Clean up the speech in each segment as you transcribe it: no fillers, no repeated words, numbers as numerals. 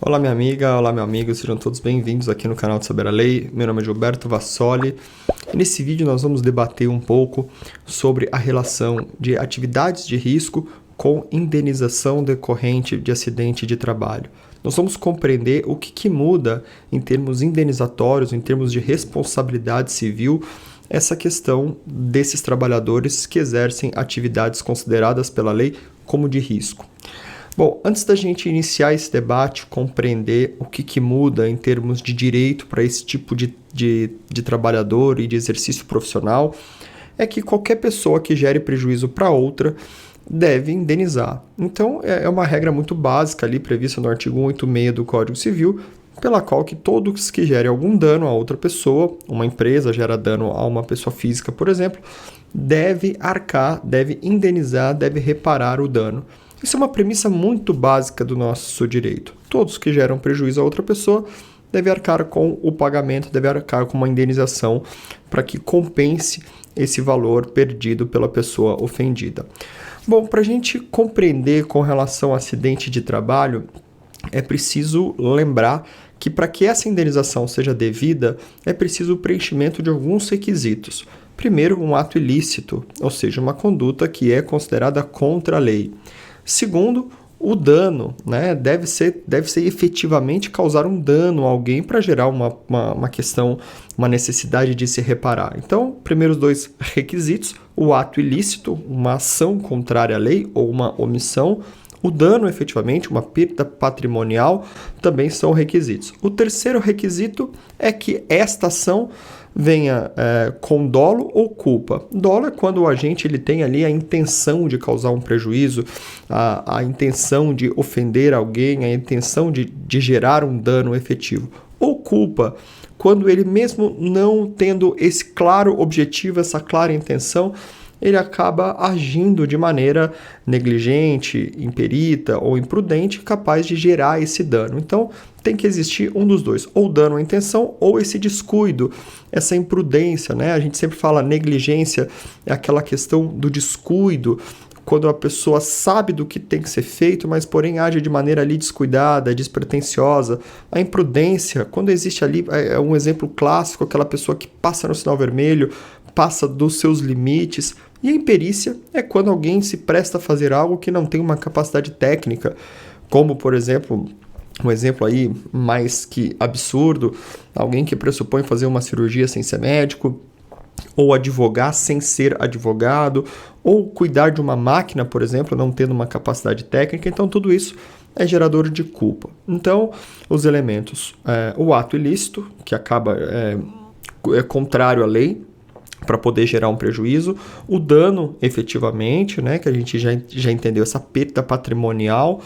Olá, minha amiga, olá, meu amigo, sejam todos bem-vindos aqui no canal de Saber a Lei. Meu nome é Gilberto Vassoli e nesse vídeo nós vamos debater um pouco sobre a relação de atividades de risco com indenização decorrente de acidente de trabalho. Nós vamos compreender o que muda em termos indenizatórios, em termos de responsabilidade civil, essa questão desses trabalhadores que exercem atividades consideradas pela lei como de risco. Bom, antes da gente iniciar esse debate, compreender o que muda em termos de direito para esse tipo de trabalhador e de exercício profissional, é que qualquer pessoa que gere prejuízo para outra deve indenizar. Então, é uma regra muito básica ali prevista no artigo 186 do Código Civil, pela qual que todos que gerem algum dano a outra pessoa, uma empresa gera dano a uma pessoa física, por exemplo, deve arcar, deve indenizar, deve reparar o dano. Isso é uma premissa muito básica do nosso direito. Todos que geram prejuízo a outra pessoa devem arcar com o pagamento, devem arcar com uma indenização para que compense esse valor perdido pela pessoa ofendida. Bom, para a gente compreender com relação ao acidente de trabalho, é preciso lembrar que para que essa indenização seja devida, é preciso o preenchimento de alguns requisitos. Primeiro, um ato ilícito, ou seja, uma conduta que é considerada contra a lei. Segundo, o dano, deve ser efetivamente causar um dano a alguém para gerar uma questão, uma necessidade de se reparar. Então, primeiros dois requisitos, o ato ilícito, uma ação contrária à lei ou uma omissão, o dano efetivamente, uma perda patrimonial, também são requisitos. O terceiro requisito é que esta ação venha com dolo ou culpa. Dolo é quando o agente ele tem ali a intenção de causar um prejuízo, a intenção de ofender alguém, a intenção de gerar um dano efetivo. Ou culpa, quando ele mesmo não tendo esse claro objetivo, essa clara intenção, ele acaba agindo de maneira negligente, imperita ou imprudente, capaz de gerar esse dano. Então, tem que existir um dos dois, ou dano à intenção ou esse descuido, essa imprudência, A gente sempre fala negligência, é aquela questão do descuido, quando a pessoa sabe do que tem que ser feito, mas porém age de maneira ali descuidada, despretensiosa. A imprudência, quando existe ali, é um exemplo clássico, aquela pessoa que passa no sinal vermelho, passa dos seus limites. E a imperícia é quando alguém se presta a fazer algo que não tem uma capacidade técnica, como, por exemplo, um exemplo aí mais que absurdo, alguém que pressupõe fazer uma cirurgia sem ser médico, ou advogar sem ser advogado, ou cuidar de uma máquina, por exemplo, não tendo uma capacidade técnica. Então, tudo isso é gerador de culpa. Então, os elementos, o ato ilícito, que acaba é contrário à lei, para poder gerar um prejuízo, o dano efetivamente, que a gente já entendeu, essa perda patrimonial,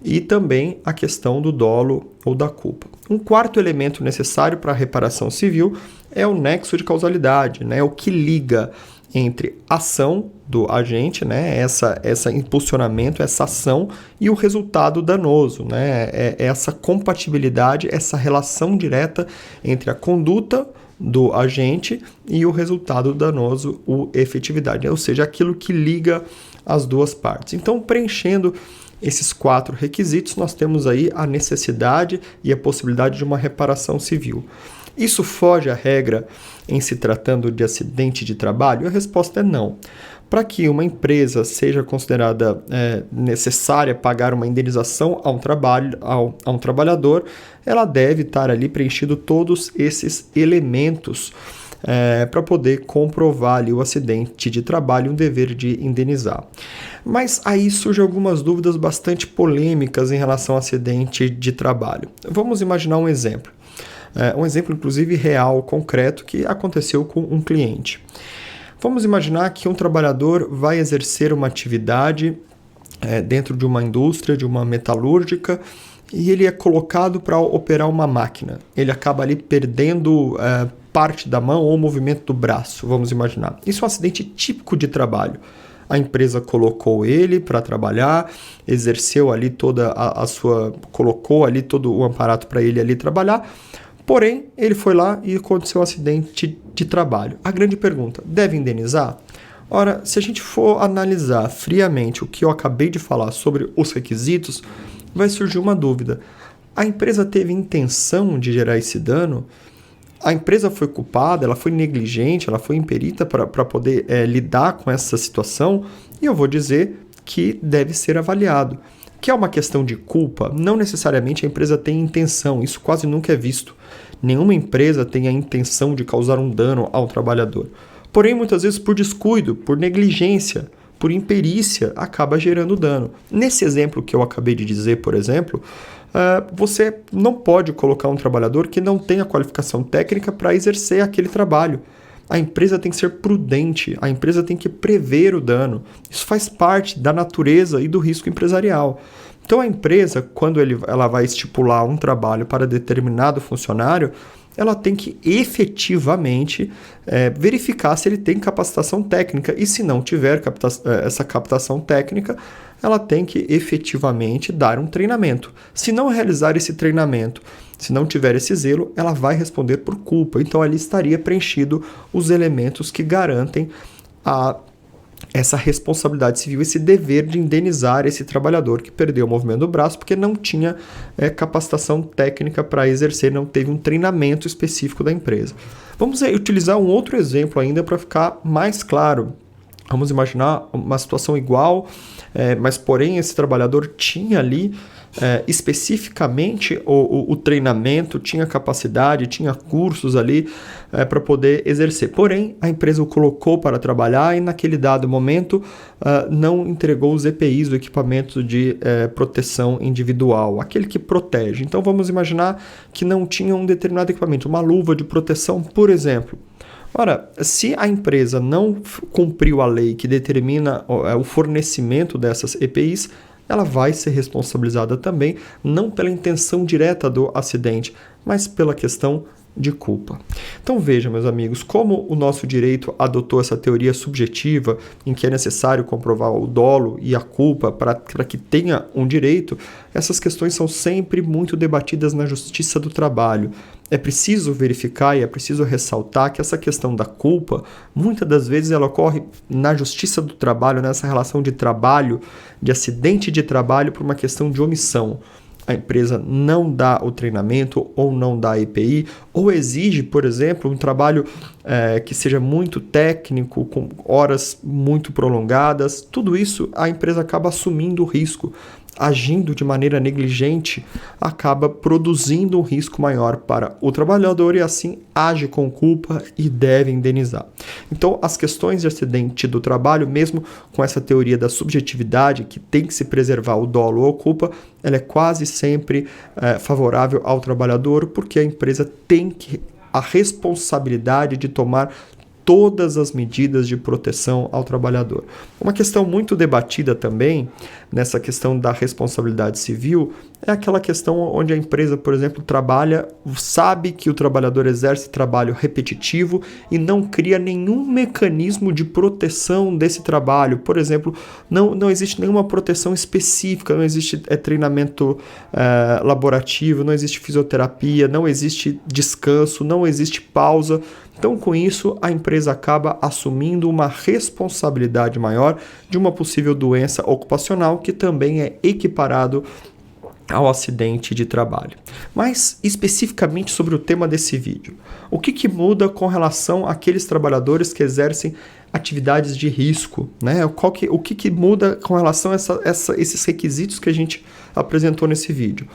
e também a questão do dolo ou da culpa. Um quarto elemento necessário para a reparação civil é o nexo de causalidade, o que liga entre a ação do agente, essa impulsionamento, essa ação e o resultado danoso, essa compatibilidade, essa relação direta entre a conduta do agente e o resultado danoso, a efetividade, ou seja, aquilo que liga as duas partes. Então, preenchendo esses quatro requisitos, nós temos aí a necessidade e a possibilidade de uma reparação civil. Isso foge à regra em se tratando de acidente de trabalho? A resposta é não. Para que uma empresa seja considerada necessária pagar uma indenização a um trabalhador, ela deve estar ali preenchido todos esses elementos para poder comprovar ali o acidente de trabalho e o dever de indenizar. Mas aí surgem algumas dúvidas bastante polêmicas em relação ao acidente de trabalho. Vamos imaginar um exemplo. Um exemplo, inclusive, real, concreto, que aconteceu com um cliente. Vamos imaginar que um trabalhador vai exercer uma atividade dentro de uma indústria, de uma metalúrgica, e ele é colocado para operar uma máquina. Ele acaba ali perdendo parte da mão ou movimento do braço, vamos imaginar. Isso é um acidente típico de trabalho. A empresa colocou ele para trabalhar, exerceu ali colocou ali todo o aparato para ele ali trabalhar, porém, ele foi lá e aconteceu um acidente de trabalho. A grande pergunta, deve indenizar? Ora, se a gente for analisar friamente o que eu acabei de falar sobre os requisitos, vai surgir uma dúvida. A empresa teve intenção de gerar esse dano? A empresa foi culpada, ela foi negligente, ela foi imperita para poder lidar com essa situação? E eu vou dizer que deve ser avaliado. Que é uma questão de culpa, não necessariamente a empresa tem intenção, isso quase nunca é visto. Nenhuma empresa tem a intenção de causar um dano ao trabalhador. Porém, muitas vezes por descuido, por negligência, por imperícia, acaba gerando dano. Nesse exemplo que eu acabei de dizer, por exemplo, você não pode colocar um trabalhador que não tenha qualificação técnica para exercer aquele trabalho. A empresa tem que ser prudente, a empresa tem que prever o dano. Isso faz parte da natureza e do risco empresarial. Então a empresa, quando ela vai estipular um trabalho para determinado funcionário, ela tem que efetivamente verificar se ele tem capacitação técnica, e se não tiver essa captação técnica, ela tem que efetivamente dar um treinamento. Se não realizar esse treinamento, se não tiver esse zelo, ela vai responder por culpa. Então ali estaria preenchido os elementos que garantem essa responsabilidade civil, esse dever de indenizar esse trabalhador que perdeu o movimento do braço porque não tinha capacitação técnica para exercer, não teve um treinamento específico da empresa. Vamos utilizar um outro exemplo ainda para ficar mais claro. Vamos imaginar uma situação igual, mas porém esse trabalhador tinha ali especificamente o treinamento, tinha capacidade, tinha cursos ali para poder exercer. Porém, a empresa o colocou para trabalhar e naquele dado momento não entregou os EPIs, o equipamento de proteção individual, aquele que protege. Então vamos imaginar que não tinha um determinado equipamento, uma luva de proteção, por exemplo. Ora, se a empresa não cumpriu a lei que determina o fornecimento dessas EPIs, ela vai ser responsabilizada também, não pela intenção direta do acidente, mas pela questão de culpa. Então veja, meus amigos, como o nosso direito adotou essa teoria subjetiva em que é necessário comprovar o dolo e a culpa para que tenha um direito, essas questões são sempre muito debatidas na Justiça do Trabalho. É preciso verificar e é preciso ressaltar que essa questão da culpa, muitas das vezes ela ocorre na Justiça do Trabalho, nessa relação de trabalho, de acidente de trabalho por uma questão de omissão. A empresa não dá o treinamento ou não dá a EPI, ou exige, por exemplo, um trabalho que seja muito técnico, com horas muito prolongadas. Tudo isso a empresa acaba assumindo o risco. Agindo de maneira negligente, acaba produzindo um risco maior para o trabalhador e assim age com culpa e deve indenizar. Então, as questões de acidente do trabalho, mesmo com essa teoria da subjetividade, que tem que se preservar o dolo ou a culpa, ela é quase sempre favorável ao trabalhador, porque a empresa tem a responsabilidade de tomar todas as medidas de proteção ao trabalhador. Uma questão muito debatida também, nessa questão da responsabilidade civil, é aquela questão onde a empresa, por exemplo, sabe que o trabalhador exerce trabalho repetitivo e não cria nenhum mecanismo de proteção desse trabalho. Por exemplo, não existe nenhuma proteção específica, não existe treinamento laborativo, não existe fisioterapia, não existe descanso, não existe pausa. Então, com isso, a empresa acaba assumindo uma responsabilidade maior de uma possível doença ocupacional que também é equiparado ao acidente de trabalho. Mas, especificamente sobre o tema desse vídeo, o que muda com relação àqueles trabalhadores que exercem atividades de risco, né? O que muda com relação a esses requisitos que a gente apresentou nesse vídeo?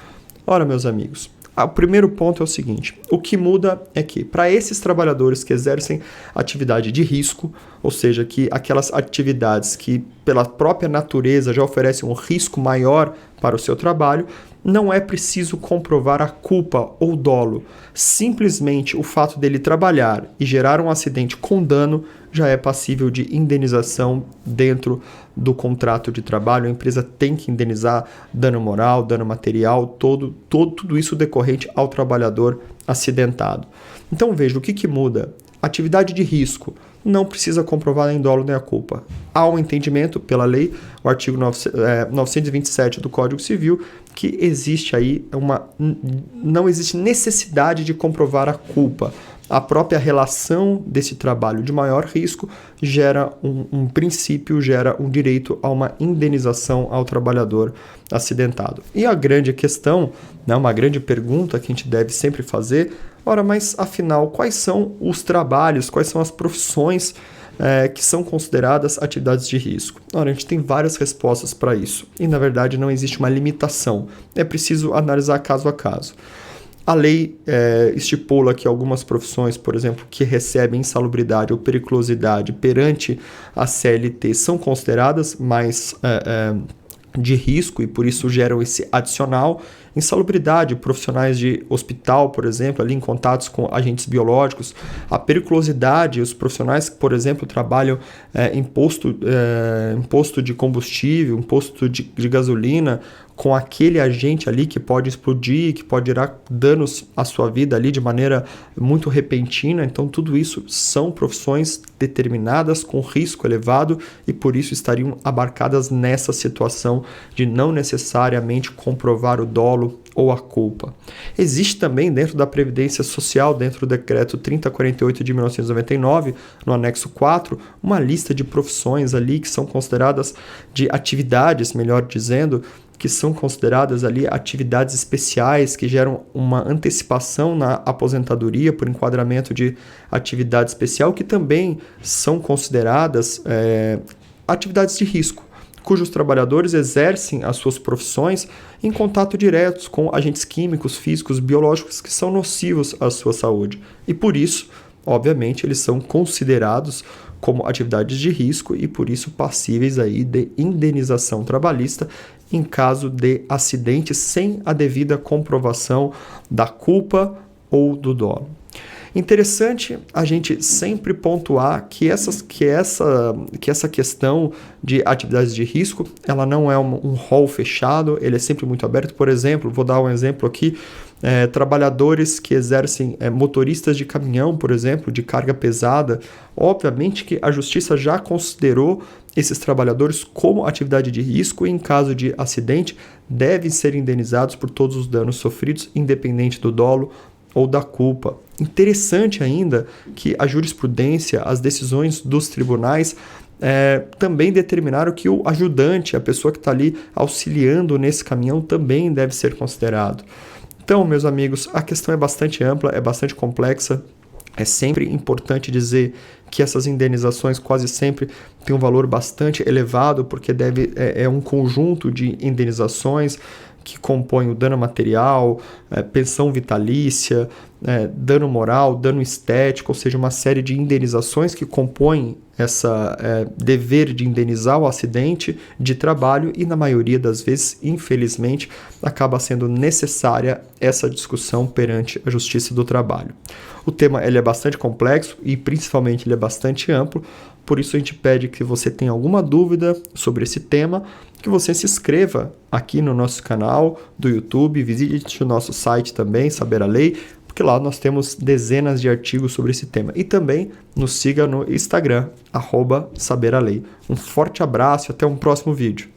Ora, meus amigos, o primeiro ponto é o seguinte: o que muda é que, para esses trabalhadores que exercem atividade de risco, ou seja, que aquelas atividades que, pela própria natureza, já oferecem um risco maior para o seu trabalho, não é preciso comprovar a culpa ou dolo. Simplesmente o fato dele trabalhar e gerar um acidente com dano já é passível de indenização dentro do contrato de trabalho. A empresa tem que indenizar dano moral, dano material, tudo isso decorrente ao trabalhador acidentado. Então veja, o que muda? Atividade de risco não precisa comprovar nem dolo nem a culpa. Há um entendimento pela lei, o artigo 927 do Código Civil, que existe aí não existe necessidade de comprovar a culpa. a própria relação desse trabalho de maior risco gera um princípio, gera um direito a uma indenização ao trabalhador acidentado. E a grande questão, né, uma grande pergunta que a gente deve sempre fazer, ora, mas afinal, quais são os trabalhos, quais são as profissões que são consideradas atividades de risco? Ora, a gente tem várias respostas para isso e, na verdade, não existe uma limitação. É preciso analisar caso a caso. A lei estipula que algumas profissões, por exemplo, que recebem insalubridade ou periculosidade perante a CLT são consideradas mais de risco e por isso geram esse adicional. Insalubridade, profissionais de hospital, por exemplo, ali em contatos com agentes biológicos. A periculosidade, os profissionais que, por exemplo, trabalham em posto de combustível, em posto de gasolina, com aquele agente ali que pode explodir, que pode gerar danos à sua vida ali de maneira muito repentina. Então, tudo isso são profissões determinadas com risco elevado e por isso estariam abarcadas nessa situação de não necessariamente comprovar o dolo ou a culpa. Existe também dentro da Previdência Social, dentro do Decreto 3048 de 1999, no anexo 4, uma lista de profissões ali que são consideradas de atividades, melhor dizendo, que são consideradas ali atividades especiais que geram uma antecipação na aposentadoria por enquadramento de atividade especial, que também são consideradas atividades de risco, cujos trabalhadores exercem as suas profissões em contato direto com agentes químicos, físicos, biológicos que são nocivos à sua saúde. E por isso, obviamente, eles são considerados como atividades de risco e por isso passíveis aí de indenização trabalhista em caso de acidente sem a devida comprovação da culpa ou do dolo. Interessante a gente sempre pontuar que essa questão de atividades de risco, ela não é um rol fechado, ele é sempre muito aberto. Por exemplo, vou dar um exemplo aqui, trabalhadores que exercem, motoristas de caminhão, por exemplo, de carga pesada, obviamente que a justiça já considerou esses trabalhadores como atividade de risco e, em caso de acidente, devem ser indenizados por todos os danos sofridos, independente do dolo ou da culpa. Interessante ainda que a jurisprudência, as decisões dos tribunais também determinaram que o ajudante, a pessoa que está ali auxiliando nesse caminhão, também deve ser considerado. Então, meus amigos, a questão é bastante ampla, é bastante complexa. É sempre importante dizer que essas indenizações quase sempre têm um valor bastante elevado, porque é um conjunto de indenizações que compõem o dano material, pensão vitalícia, dano moral, dano estético, ou seja, uma série de indenizações que compõem essa dever de indenizar o acidente de trabalho e, na maioria das vezes, infelizmente, acaba sendo necessária essa discussão perante a Justiça do Trabalho. O tema ele é bastante complexo e, principalmente, ele é bastante amplo, por isso a gente pede que você tenha alguma dúvida sobre esse tema, que você se inscreva aqui no nosso canal do YouTube, visite o nosso site também, Saber a Lei, porque lá nós temos dezenas de artigos sobre esse tema. E também nos siga no Instagram, @saberalei. Um forte abraço e até um próximo vídeo.